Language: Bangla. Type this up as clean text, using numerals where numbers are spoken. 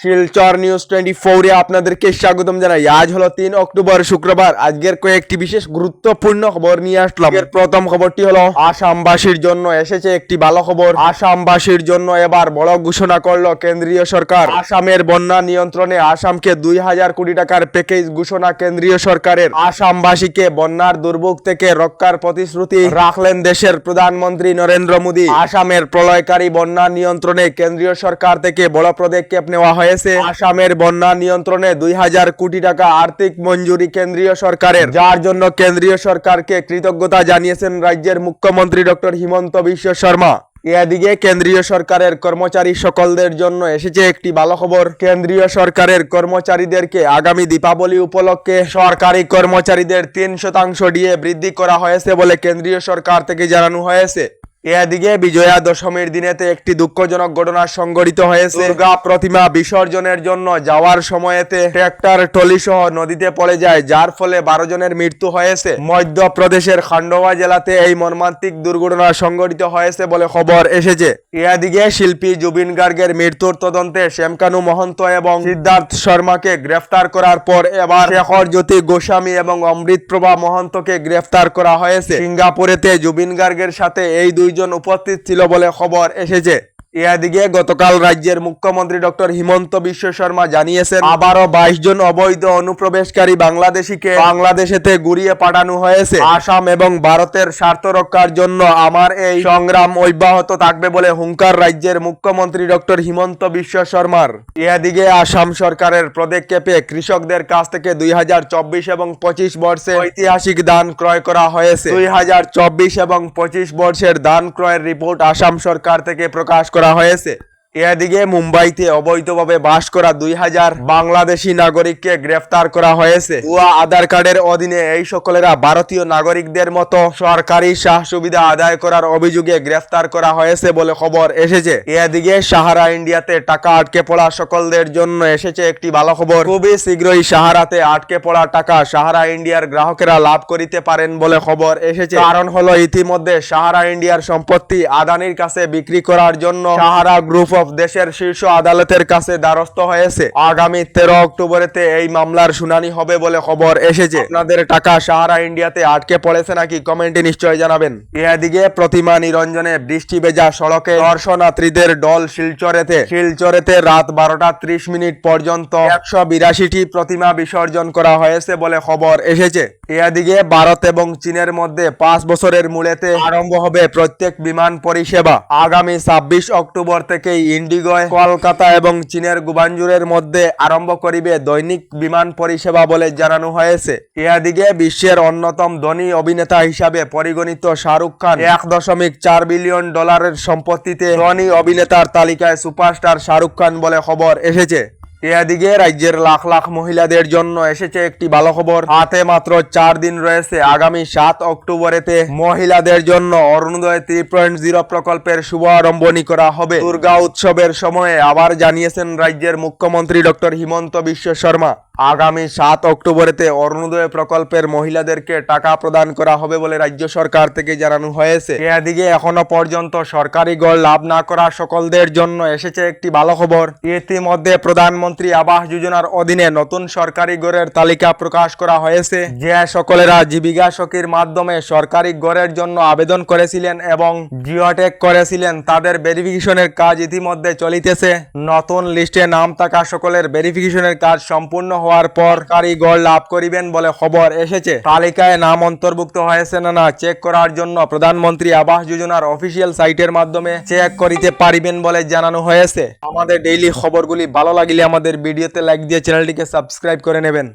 শিলচর নিউজ 24 এ আপনাদেরকে স্বাগতম জানাই। আজ হলো 3 অক্টোবর শুক্রবার। আজকের কয়েকটি বিশেষ গুরুত্বপূর্ণ খবর নিয়ে আসলাম। এর প্রথম খবরটি হলো আসামবাসীর জন্য এসেছে একটি ভালো খবর। আসামবাসীর জন্য এবার বড় ঘোষণা করলো কেন্দ্রীয় সরকার। আসামের বন্যা নিয়ন্ত্রণে আসামকে 2000 কোটি টাকার প্যাকেজ ঘোষণা কেন্দ্রীয় সরকারের। আসামবাসীকে বন্যার দুর্ভোগ থেকে রক্ষার প্রতিশ্রুতি রাখলেন দেশের প্রধানমন্ত্রী নরেন্দ্র মোদী। আসামের প্রলয়কারী বন্যা নিয়ন্ত্রণে কেন্দ্রীয় সরকার থেকে বড় পদক্ষেপ নেওয়া হয়েছে। আসামের বন্যা নিয়ন্ত্রণে 2000 কোটি টাকা আর্থিক মঞ্জুরি কেন্দ্রীয় সরকারের, যার জন্য কেন্দ্রীয় সরকারকে কৃতজ্ঞতা জানিয়েছেন রাজ্যের মুখ্যমন্ত্রী ডক্টর হিমন্ত বিশ্ব শর্মা। এদিকে কেন্দ্রীয় সরকারের কর্মচারী সকলদের জন্য এসেছে একটি ভালো খবর। কেন্দ্রীয় সরকারের কর্মচারীদেরকে আগামী দীপাবলি উপলক্ষে সরকারি কর্মচারীদের 3% ডিএ বৃদ্ধি করা হয়েছে বলে কেন্দ্রীয় সরকার থেকে জানানো হয়েছে। এদিকে বিজয়া দশমীর দিনেতে একটি দুঃখজনক ঘটনা সংঘটিত হয়েছে। দুর্গা প্রতিমা বিসর্জনের জন্য যাওয়ার সময়তে ট্রাক্টর ট্রলি সহ নদীতে পড়ে যায়, যার ফলে 12 জনের মৃত্যু হয়েছে। মধ্যপ্রদেশের খান্ডোয়া জেলাতে এই মর্মান্তিক দুর্ঘটনা সংঘটিত হয়েছে বলে খবর এসেছে। এদিকে শিল্পী জুবিন গার্গের মৃত্যুর তদন্তে শ্যামকানু মহন্ত এবং সিদ্ধার্থ শর্মাকে গ্রেফতার করার পর এবার শেখর জ্যোতি গোস্বামী এবং অমৃতপ্রভা মহন্তকে গ্রেফতার করা হয়েছে। সিঙ্গাপুরেতে জুবিন গার্গের সাথে এই দুইজন উপস্থিত ছিল বলে খবর এসেছে। এদিকে গতকাল রাজ্যের মুখ্যমন্ত্রী ডক্টর হিমন্ত বিশ্ব শর্মা জানিয়েছেন আবারও 22 জন অবৈধ অনুপ্রবেশকারী বাংলাদেশিকে বাংলাদেশেতে ঘুরিয়ে পাঠানো হয়েছে। আসাম এবং ভারতের স্বার্থ রক্ষার জন্য আমার এই সংগ্রাম অব্যাহত থাকবে বলে হুঙ্কার রাজ্যের মুখ্যমন্ত্রী ডক্টর হিমন্ত বিশ্ব শর্মার। এদিকে আসাম সরকারের পদক্ষেপে কৃষকদের কাছ থেকে 2024 এবং 25 বর্ষে ঐতিহাসিক ধান ক্রয় করা হয়েছে। 2024 এবং 25 বর্ষের ধান ক্রয়ের রিপোর্ট আসাম সরকার থেকে প্রকাশ করা হয়েছে। এদিকে মুম্বাইতে অবৈধভাবে বাস করা 2000 বাংলাদেশি নাগরিককে গ্রেফতার করা হয়েছে। ভুয়া আধার কার্ডের অধীনে এই সকলেরা ভারতীয় নাগরিকদের মতো সরকারি সুবিধা আদায় করার অভিযোগে গ্রেফতার করা হয়েছে বলে খবর এসেছে। এদিকে সাহারা ইন্ডিয়াতে টাকা আটকে পড়া সকলদের জন্য এসেছে একটি ভালো খবর। খুবই শীঘ্রই সাহারাতে আটকে পড়া টাকা সাহারা ইন্ডিয়ার গ্রাহকেরা লাভ করিতে পারেন বলে খবর এসেছে। কারণ হলো ইতিমধ্যে সাহারা ইন্ডিয়ার সম্পত্তি আদানির কাছে বিক্রি করার জন্য সাহারা গ্রুপ অফ দেশের শীর্ষ আদালতের কাছে দ্বারস্থ হয়েছে। আগামী 13 অক্টোবরেতে এই মামলার শুনানি হবে বলে খবর এসেছে। আপনাদের টাকা সাহারা ইন্ডিয়াতে আটকে পড়েছে নাকি কমেন্টে নিশ্চয় জানাবেন। এদিকে প্রতিমা নিরঞ্জনে বৃষ্টি ভেজা সড়কে দর্শনার্থীদের দল শিলচরেতে রাত 12:30 পর্যন্ত 182টি প্রতিমা বিসর্জন করা হয়েছে বলে খবর এসেছে। এদিকে ভারত এবং চীনের মধ্যে 5 বছরের মূলেতে আরম্ভ হবে প্রত্যেক বিমান পরিষেবা। আগামী 26 অক্টোবর থেকে ইন্ডিগো কলকাতা এবং চীনের গুয়াংজুর মধ্যে আরম্ভ করিবে দৈনিক বিমান পরিষেবা বলে জানানো হয়েছে। এদিকে বিশ্বের অন্যতম ধনী অভিনেতা হিসাবে পরিগণিত শাহরুখ খান 1.4 বিলিয়ন ডলারের সম্পত্তিতে ধনী অভিনেতার তালিকায় সুপারস্টার শাহরুখ খান বলে খবর এসেছে। এদিকে রাজ্যের লাখ লাখ মহিলাদের জন্য এসেছে একটি ভালো খবর। হাতে মাত্র 4 দিন রয়েছে। আগামী 7 অক্টোবরেতে মহিলাদের জন্য অরুণোদয় 3.0 প্রকল্পের শুভারম্ভনী করা হবে। দুর্গা উৎসবের সময়ে আবার জানিয়েছেন রাজ্যের মুখ্যমন্ত্রী ডক্টর হিমন্ত বিশ্ব শর্মা আগামী 7 অক্টোবরেতে অরুণোদয় প্রকল্পের মহিলাদেরকে টাকা প্রদান করা হবে বলে রাজ্য সরকার থেকে জানানো হয়েছে। এদিকে এখনো পর্যন্ত সরকারি গড় লাভ না করা সকলদের জন্য এসেছে একটি ভালো খবর। ইতিমধ্যে প্রধানমন্ত্রী আবাস যোজনার অধীনে নতুন সরকারি গড়ের তালিকা প্রকাশ করা হয়েছে। যে সকলেরা জীবিকা সখীর মাধ্যমে সরকারি গড়ের জন্য আবেদন করেছিলেন এবং জিওটেক করেছিলেন তাদের ভেরিফিকেশনের কাজ ইতিমধ্যে চলিতেছে। নতুন লিস্টে নাম থাকা সকলের ভেরিফিকেশনের কাজ সম্পূর্ণ হওয়ার পর সরকারি গড় লাভ করিবেন বলে খবর এসেছে। তালিকায় নাম অন্তর্ভুক্ত হয়েছে না চেক করার জন্য প্রধানমন্ত্রী আবাস যোজনার অফিসিয়াল সাইটের মাধ্যমে চেক করিতে পারিবেন বলে জানানো হয়েছে। আমাদের ডেইলি খবরগুলি ভালো লাগলে আমাদের ভিডিওতে লাইক দিয়ে চ্যানেলটিকে সাবস্ক্রাইব করে নেবেন।